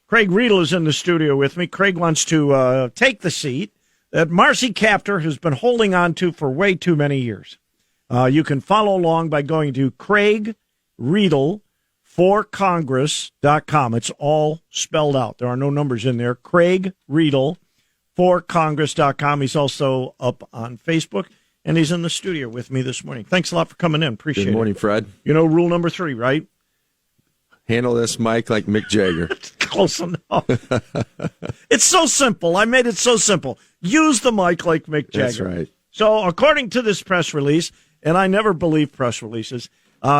Craig Riedel is in the studio with me. Craig wants to take the seat that Marcy Kaptur has been holding on to for way too many years. You can follow along by going to Craig Riedel forcongress.com. It's all spelled out. There are no numbers in there. Craig Riedel forcongress.com. He's also up on Facebook, and he's in the studio with me this morning. Thanks a lot for coming in. Appreciate it. Good morning, Fred. You know rule number 3, right? Handle this mic like Mick Jagger. Close enough. It's so simple. I made it so simple. Use the mic like Mick Jagger. That's right. So according to this press release, and I never believe press releases,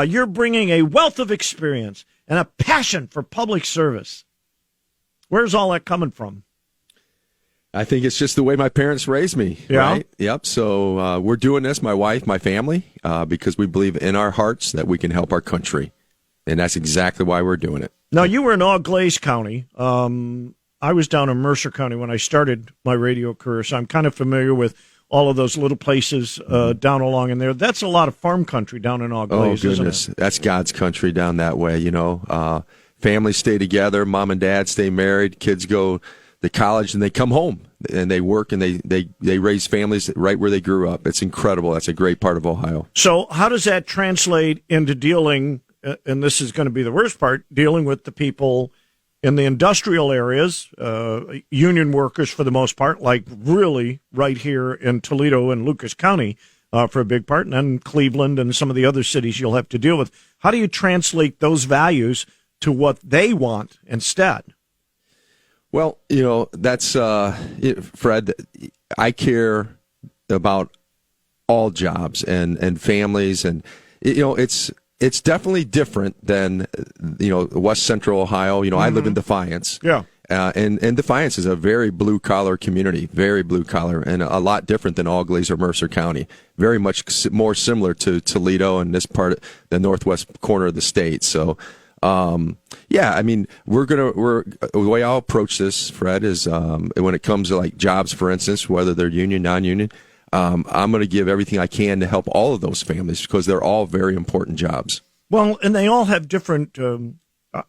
you're bringing a wealth of experience and a passion for public service. Where's all that coming from? I think it's just the way my parents raised me. Yeah. Right? Yep. So we're doing this, my wife, my family, because we believe in our hearts that we can help our country. And that's exactly why we're doing it. Now, you were in Auglaize County. I was down in Mercer County when I started my radio career, so I'm kind of familiar with all of those little places down along in there. That's a lot of farm country down in Auglaize, oh, goodness. isn't it? That's God's country down that way, you know. Families stay together, mom and dad stay married, kids go to college, and they come home, and they work, and they raise families right where they grew up. It's incredible. That's a great part of Ohio. So how does that translate into dealing, and this is going to be the worst part, dealing with the people in the industrial areas, union workers for the most part, like really right here in Toledo and Lucas County for a big part, and then Cleveland and some of the other cities you'll have to deal with. How do you translate those values to what they want instead? Well, you know, that's, Fred, I care about all jobs and families, and, you know, it's definitely different than, you know, West Central Ohio. You know, I live in Defiance. Yeah. And Defiance is a very blue-collar community, very blue-collar, and a lot different than Auglaize or Mercer County. Very much more similar to Toledo and this part of the northwest corner of the state. So, yeah, I mean, the way I'll approach this, Fred, is when it comes to like jobs, for instance, whether they're union, non-union, I'm going to give everything I can to help all of those families because they're all very important jobs. Well, and they all have different,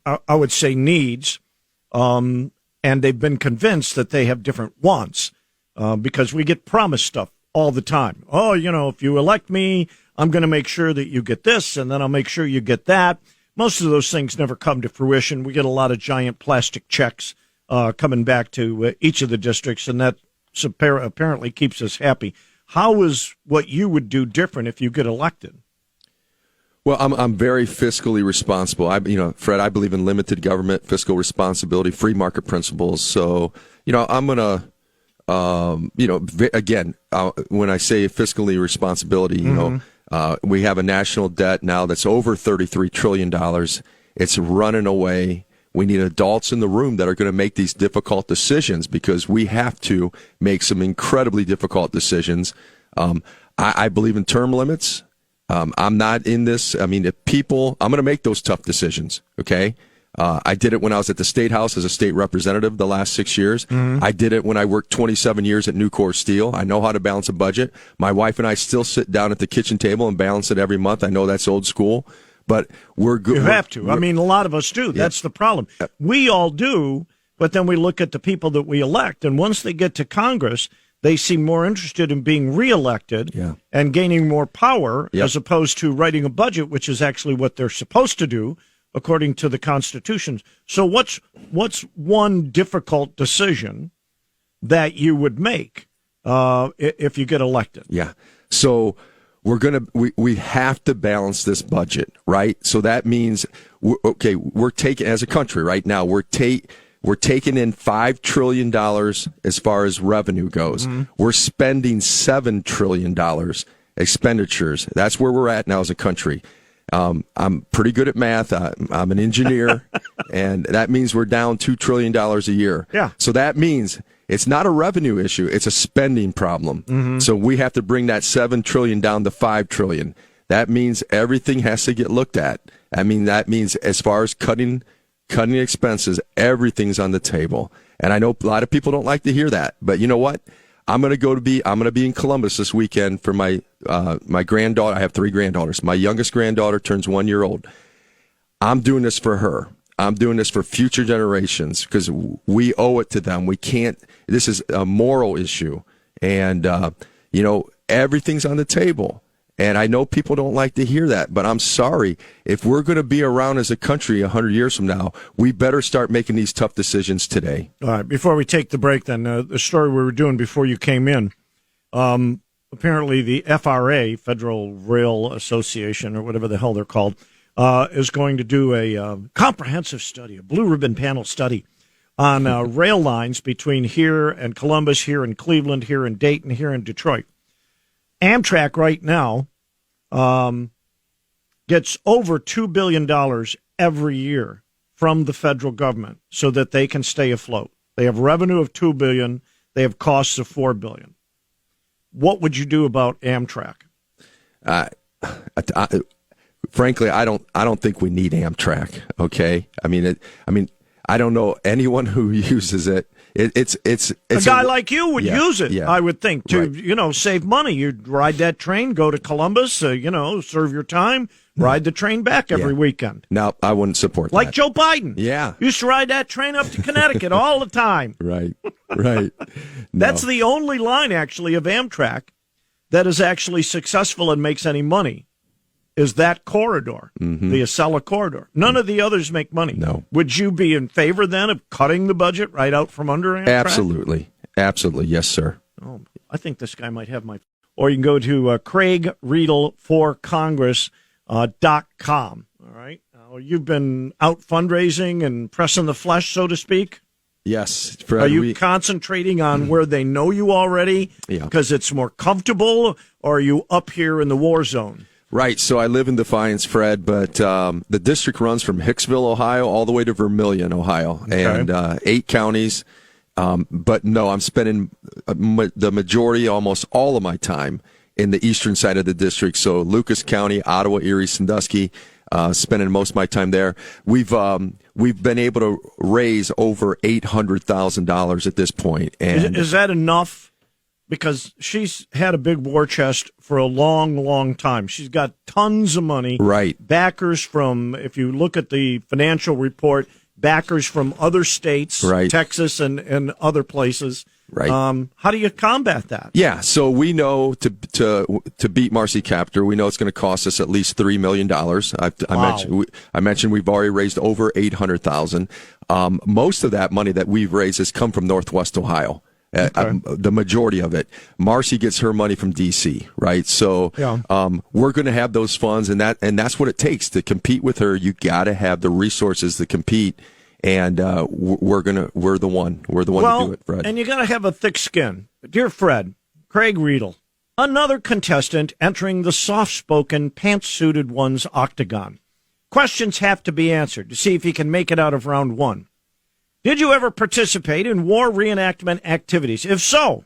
I would say, needs, and they've been convinced that they have different wants because we get promised stuff all the time. Oh, you know, if you elect me, I'm going to make sure that you get this, and then I'll make sure you get that. Most of those things never come to fruition. We get a lot of giant plastic checks coming back to each of the districts, and that apparently keeps us happy. How is what you would do different if you get elected? Well, I'm very fiscally responsible. Fred, I believe in limited government, fiscal responsibility, free market principles. So, you know, I'm going to, again, when I say fiscally responsibility, you know, we have a national debt now that's over $33 trillion. It's running away. We need adults in the room that are going to make these difficult decisions because we have to make some incredibly difficult decisions. I believe in term limits. I'm not in this. I mean, I'm going to make those tough decisions, okay? I did it when I was at the State House as a state representative the last 6 years. I did it when I worked 27 years at Nucor Steel. I know how to balance a budget. My wife and I still sit down at the kitchen table and balance it every month. I know that's old school, but we're good. You have to. I mean, a lot of us do. That's the problem. We all do, but then we look at the people that we elect, and once they get to Congress, they seem more interested in being reelected and gaining more power as opposed to writing a budget, which is actually what they're supposed to do according to the Constitution. So what's one difficult decision that you would make if you get elected? Yeah. So we have to balance this budget, right? So that means we're taking, as a country right now, we're taking in $5 trillion as far as revenue goes. We're spending $7 trillion expenditures. That's where we're at now as a country. I'm pretty good at math. I'm an engineer, and that means we're down $2 trillion a year. Yeah. So that means it's not a revenue issue. It's a spending problem. So we have to bring that $7 trillion down to $5 trillion. That means everything has to get looked at. I mean, that means as far as cutting expenses, everything's on the table. And I know a lot of people don't like to hear that, but you know what? I'm going to be in Columbus this weekend for my granddaughter. I have 3 granddaughters. My youngest granddaughter turns 1 year old. I'm doing this for her. I'm doing this for future generations because we owe it to them. We can't. This is a moral issue, and everything's on the table. And I know people don't like to hear that, but I'm sorry. If we're going to be around as a country 100 years from now, we better start making these tough decisions today. All right. Before we take the break, then, the story we were doing before you came in, apparently the FRA, Federal Rail Association, or whatever the hell they're called, is going to do a comprehensive study, a blue ribbon panel study on rail lines between here and Columbus, here in Cleveland, here in Dayton, here in Detroit. Amtrak right now gets over $2 billion every year from the federal government so that they can stay afloat. They have revenue of $2 billion. They have costs of $4 billion. What would you do about Amtrak? Frankly, I don't think we need Amtrak. Okay, I mean, I don't know anyone who uses it. It's a guy like you would use it, yeah, I would think, to right. Save money. You'd ride that train, go to Columbus, serve your time, ride the train back every weekend. No, I wouldn't support like that. Joe Biden. Yeah, used to ride that train up to Connecticut all the time. Right. That's the only line actually of Amtrak that is actually successful and makes any money. Is that corridor, the Acela corridor. None of the others make money. No. Would you be in favor, then, of cutting the budget right out from under Amtrak? Absolutely. Yes, sir. Oh, I think this guy might have my... Or you can go to Craig Riedel for Congress.com. All right? You've been out fundraising and pressing the flesh, so to speak? Yes. Fred, are you concentrating on where they know you already because it's more comfortable, or are you up here in the war zone? Right. So I live in Defiance, Fred, but the district runs from Hicksville, Ohio, all the way to Vermilion, Ohio, and 8 counties. But no, I'm spending the majority, almost all of my time in the eastern side of the district. So Lucas County, Ottawa, Erie, Sandusky, spending most of my time there. We've been able to raise over $800,000 at this point. And is that enough? Because she's had a big war chest for a long, long time. She's got tons of money. Right. Backers from, if you look at the financial report, backers from other states, right. Texas and other places. Right. How do you combat that? Yeah, so we know to beat Marcy Kaptur, we know it's going to cost us at least $3 million. I mentioned we've already raised over $800,000. Most of that money that we've raised has come from Northwest Ohio. The majority of it. Marcy gets her money from D.C., right? So we're going to have those funds, and that's what it takes to compete with her. You got to have the resources to compete, and we're the one to do it, Fred. And you got to have a thick skin. Dear Fred, Craig Riedel, another contestant entering the soft-spoken, pantsuited one's octagon. Questions have to be answered to see if he can make it out of round one. Did you ever participate in war reenactment activities? If so,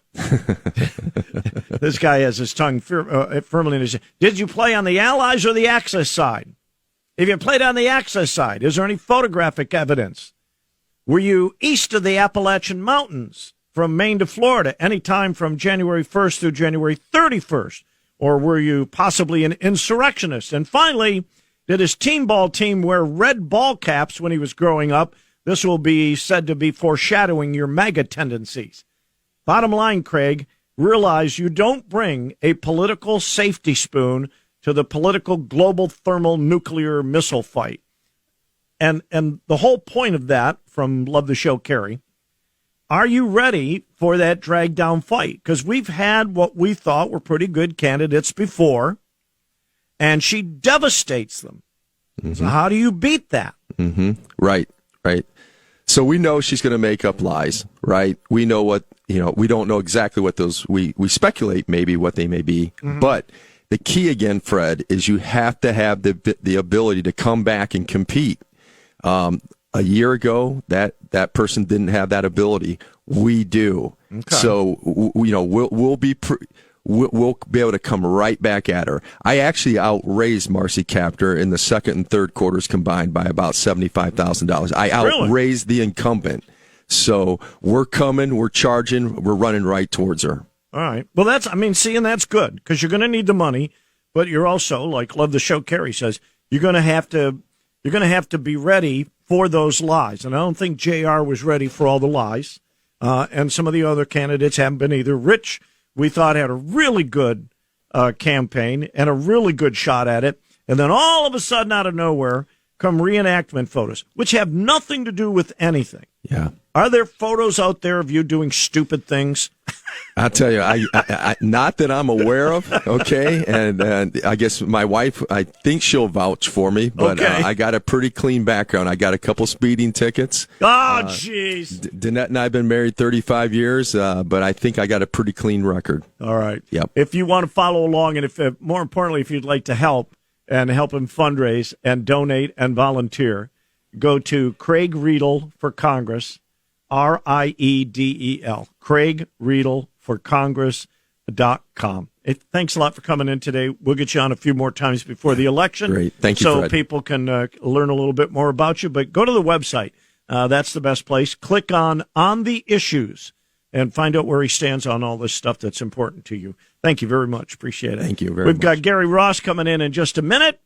this guy has his tongue firmly in his... Did you play on the Allies or the Axis side? If you played on the Axis side, is there any photographic evidence? Were you east of the Appalachian Mountains from Maine to Florida any time from January 1st through January 31st? Or were you possibly an insurrectionist? And finally, did his teen ball team wear red ball caps when he was growing up? This will be said to be foreshadowing your MAGA tendencies. Bottom line, Craig, realize you don't bring a political safety spoon to the political global thermal nuclear missile fight. And the whole point of that, from Love the Show, Carrie, are you ready for that drag-down fight? Because we've had what we thought were pretty good candidates before, and she devastates them. Mm-hmm. So how do you beat that? Mm-hmm. Right. So we know she's going to make up lies, right? We know we don't know exactly what those, we speculate maybe what they may be. Mm-hmm. But the key again, Fred, is you have to have the ability to come back and compete. A year ago, that person didn't have that ability. We do. Okay. So, we'll be able to come right back at her. I actually outraised Marcy Kaptur in the second and third quarters combined by about $75,000. I outraised the incumbent. So we're coming, we're charging, we're running right towards her. All right. Well, and that's good because you're going to need the money, but you're also, like Love the Show, Carrie says, you're going to have to be ready for those lies. And I don't think JR was ready for all the lies. And some of the other candidates haven't been either. Rich, we thought, had a really good campaign and a really good shot at it. And then all of a sudden, out of nowhere, come reenactment photos, which have nothing to do with anything. Yeah. Are there photos out there of you doing stupid things? I'll tell you, I not that I'm aware of, okay? And I guess my wife, I think she'll vouch for me, but Okay. I got a pretty clean background. I got a couple speeding tickets. Oh, jeez. Danette and I have been married 35 years, but I think I got a pretty clean record. All right. Yep. If you want to follow along, and if more importantly, if you'd like to help and help him fundraise and donate and volunteer, go to Craig Riedel for Congress, Riedel, Craig Riedel for Congress.com. Thanks a lot for coming in today. We'll get you on a few more times before the election. Great. Thank you, So Fred. people can learn a little bit more about you. But go to the website. That's the best place. Click on the issues and find out where he stands on all this stuff that's important to you. Thank you very much. Appreciate it. Thank you very much. We've got Gary Ross coming in just a minute.